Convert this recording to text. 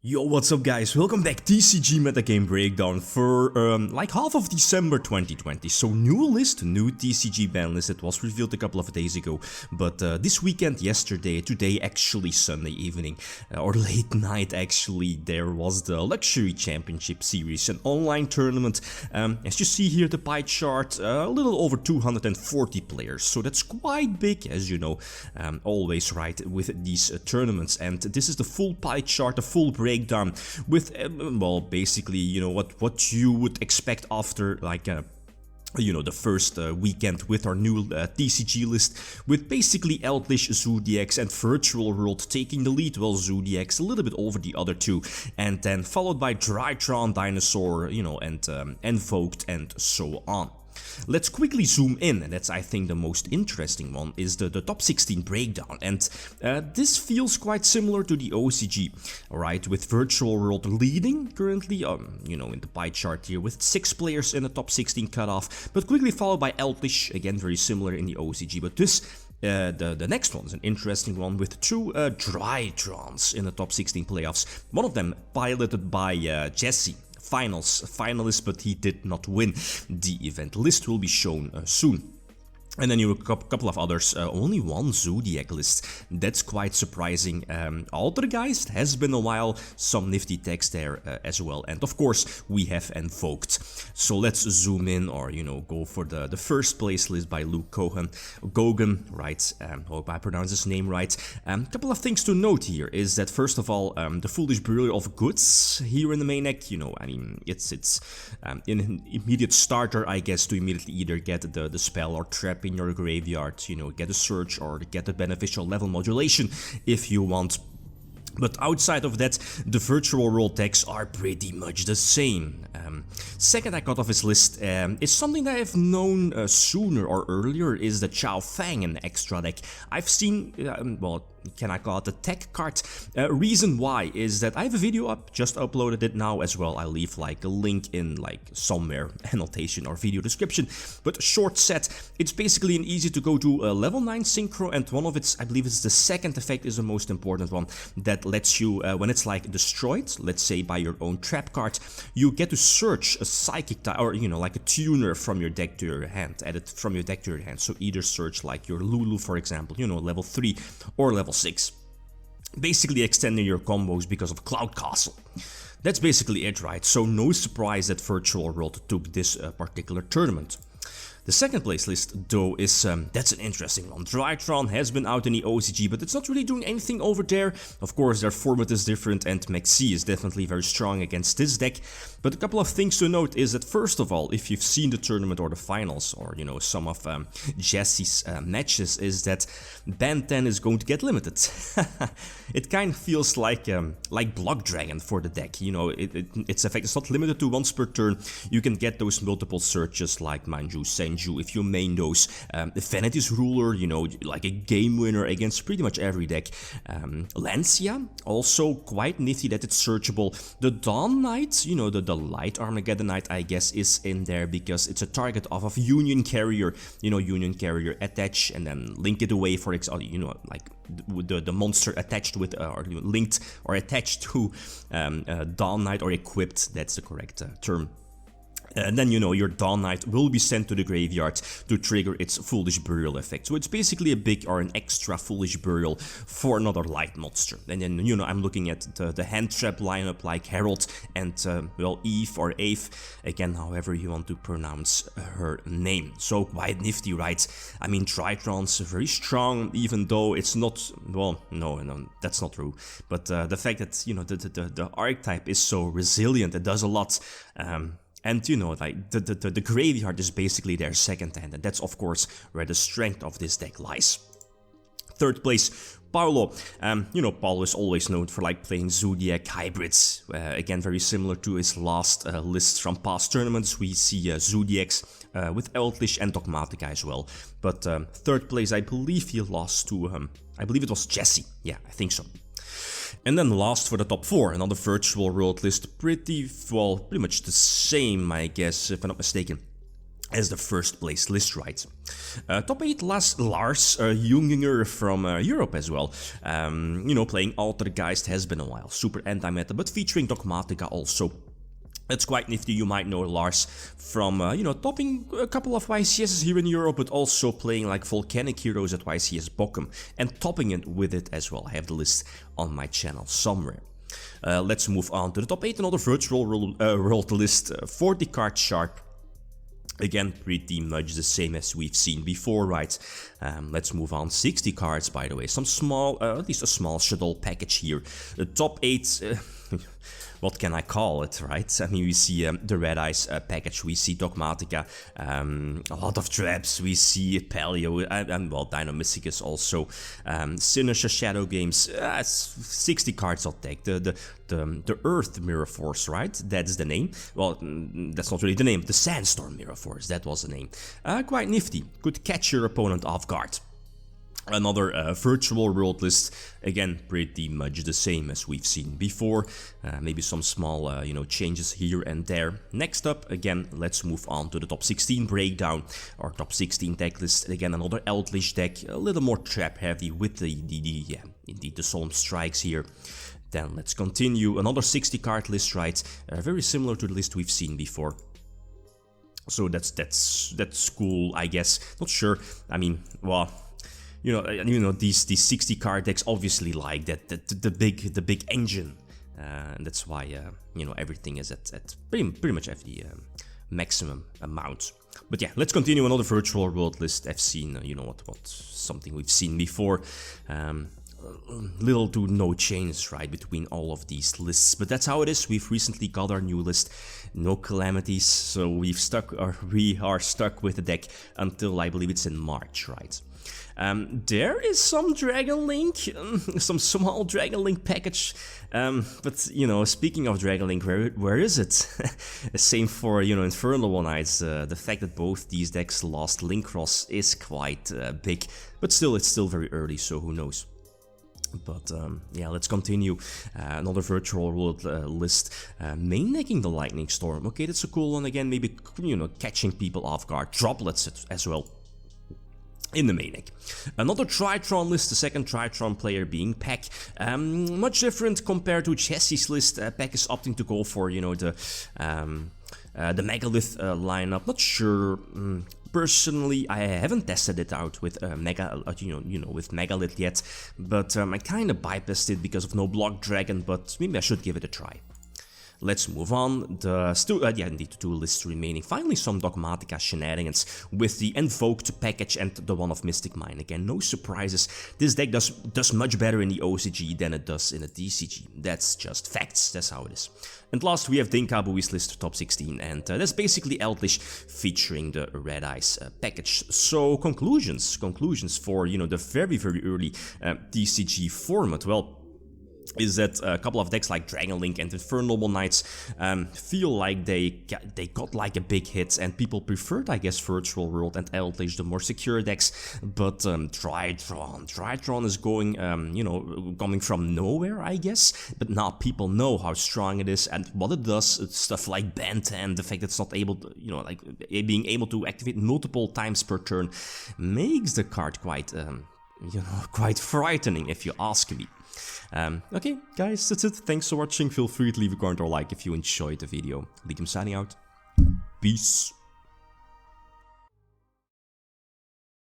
Yo, what's up guys, welcome back. TCG Metagame breakdown for like half of December 2020. So new list, new TCG ban list. It was revealed a couple of days ago, but this weekend, yesterday, today actually Sunday evening, or late night actually, there was the Luxury Championship Series, an online tournament. As you see here the pie chart, a little over 240 players, so that's quite big, as you know, always right with these tournaments. And this is the full pie chart, the full breakdown with well, basically, you know, what you would expect after like you know, the first weekend with our new TCG list, with basically Eldritch, Zodiacs and Virtual World taking the lead, well, Zodiacs a little bit over the other two, and then followed by Drytron, Dinosaur, you know, and Invoked and so on. Let's quickly zoom in, and that's I think the most interesting one, is the top 16 breakdown, and this feels quite similar to the OCG, alright, with Virtual World leading currently, you know, in the pie chart here, with 6 players in the top 16 cutoff, but quickly followed by Eldritch, again very similar in the OCG, but this the next one is an interesting one with 2 Drytrons in the top 16 playoffs, one of them piloted by Jesse. Finalist, but he did not win the event. List will be shown soon. And then you have a couple of others, only one Zodiac list. That's quite surprising. Other guys, it has been a while, some nifty text there as well. And of course, we have Invoked. So let's zoom in, or, you know, go for the first place list by Luke Gogan, right? Hope I pronounce his name right. Couple of things to note here is that, first of all, the Foolish Burial of Goods here in the main deck, you know, I mean, it's in an immediate starter, I guess, to immediately either get the spell or trap in your graveyard, you know, get a search or get a beneficial level modulation if you want. But outside of that, the Virtual World decks are pretty much the same. Second I got off his list is something that I've known sooner or earlier, is the Chaofeng, an extra deck. I've seen, well, can I call it a tech card? Reason why is that I have a video up, just uploaded it now as well. I'll leave like a link in like somewhere, annotation or video description. But short set, it's basically an easy to go to level 9 synchro, and one of its, I believe it's the second effect, is the most important one, that lets you, when it's like destroyed, let's say by your own trap card, you get to search a psychic type, or, you know, like a tuner from your deck to your hand, add it from your deck to your hand. So either search like your Lulu, for example, you know, level 3 or level 6, basically extending your combos because of Cloud Castle. That's basically it, right? So no surprise that Virtual World took this particular tournament. The second place list, though, is, that's an interesting one. Drytron has been out in the OCG, but it's not really doing anything over there. Of course, their format is different, and Maxi is definitely very strong against this deck. But a couple of things to note is that, first of all, if you've seen the tournament or the finals, or, you know, some of Jesse's matches, is that Ban 10 is going to get limited. It kind of feels like Block Dragon for the deck. You know, its effect is not limited to once per turn. You can get those multiple searches like Manju, Senju, if you main those. Vanity's Ruler, you know, like a game winner against pretty much every deck. Lancia, also quite nifty that it's searchable. The Dawn Knight, you know, the Light Armageddon Knight, I guess, is in there because it's a target of Union Carrier, you know, Union Carrier attach and then link it away, for example, you know, like the monster attached with, or linked or attached to Dawn Knight, or equipped, that's the correct term. And then, you know, your Dawn Knight will be sent to the graveyard to trigger its Foolish Burial effect. So it's basically a big or an extra Foolish Burial for another light monster. And then, you know, I'm looking at the hand trap lineup like Herald and, well, Eve or Ave, again, however you want to pronounce her name. So quite nifty, right? I mean, Drytron's very strong, even though it's not, well, no, that's not true. But the fact that, you know, the archetype is so resilient, it does a lot. And, you know, like the graveyard is basically their second hand, and that's of course where the strength of this deck lies. Third place, Paulo. You know, Paulo is always known for like playing Zodiac hybrids. Again, very similar to his last lists from past tournaments. We see Zodiacs with Eldritch and Dogmatica as well. But third place, I believe he lost to, I believe it was Jesse. Yeah, I think so. And then last for the top 4, another Virtual World list, pretty much the same, I guess, if I'm not mistaken. as the first place list, right? Top 8 Lars Yugioh from Europe as well. You know, playing Altergeist has been a while. Super anti-meta, but featuring Dogmatica also. That's quite nifty. You might know Lars from, you know, topping a couple of YCSs here in Europe, but also playing like Volcanic Heroes at YCS Bochum and topping it with it as well. I have the list on my channel somewhere. Let's move on to the top 8, another virtual world list, 40 card sharp. Again, pretty much the same as we've seen before, right? Let's move on. 60 cards, by the way. Some small, at least a small shuttle package here. The top 8, what can I call it, right? I mean, we see the Red Eyes package, we see Dogmatica, a lot of traps, we see Paleo, and well, Dino-Mysticus also, Sinister Shadow Games, 60 cards I'll take. The Earth Mirror Force, right? That's the name. Well, that's not really the name. The Sandstorm Mirror Force, that was the name. Quite nifty. Could catch your opponent off guard. Another virtual world list, again pretty much the same as we've seen before, maybe some small you know, changes here and there. Next up, again, let's move on to the top 16 breakdown, or top 16 deck list. Again, another Eldritch deck, a little more trap heavy with the indeed the Solemn Strikes here. Then let's continue, another 60 card list, right, very similar to the list we've seen before. So that's cool, I guess. Not sure, I mean, well, you know these 60 card decks obviously like that the big engine, and that's why you know, everything is at pretty much at the maximum amount. But yeah, let's continue. Another virtual world list. I've seen you know what something we've seen before. Little to no change, right, between all of these lists, but that's how it is. We've recently got our new list, no calamities, so we are stuck with the deck until I believe it's in March, right? There is some Dragon Link, some small Dragon Link package, but you know, speaking of Dragon Link, where is it? Same for, you know, Infernoble Knights. The fact that both these decks lost Link Cross is quite big, but still, it's still very early, so who knows. But yeah, let's continue. Another virtual world list, main decking the Lightning Storm. Okay, that's a cool one. Again, maybe, you know, catching people off guard. Droplets as well in the main deck. Another Drytron list, the second Drytron player being Pack. Much different compared to Jesse's list. Pack is opting to go for, you know, the Megalith lineup. Not sure. Personally, I haven't tested it out with with Megalith yet, but I kind of bypassed it because of no block dragon. But maybe I should give it a try. Let's move on. Indeed, 2 lists remaining. Finally, some Dogmatica shenanigans with the Invoked package and the one of Mystic Mine. Again, no surprises. This deck does much better in the OCG than it does in a TCG. That's just facts. That's how it is. And last, we have Dinkabui's list, top 16, and that's basically Eldritch featuring the Red Eyes package. So conclusions for, you know, the very early TCG format. Well, is that a couple of decks like Dragon Link and Infernoble Knights feel like they got like a big hit, and people preferred, I guess, Virtual World and Eldritch, the more secure decks. But Drytron is going, you know, coming from nowhere, I guess. But now people know how strong it is and what it does. It's stuff like Bantam, the fact that it's not able to, you know, like being able to activate multiple times per turn makes the card quite, you know, quite frightening, if you ask me. Okay, guys, that's it. Thanks for watching. Feel free to leave a comment or like if you enjoyed the video. Lithium signing out. Peace.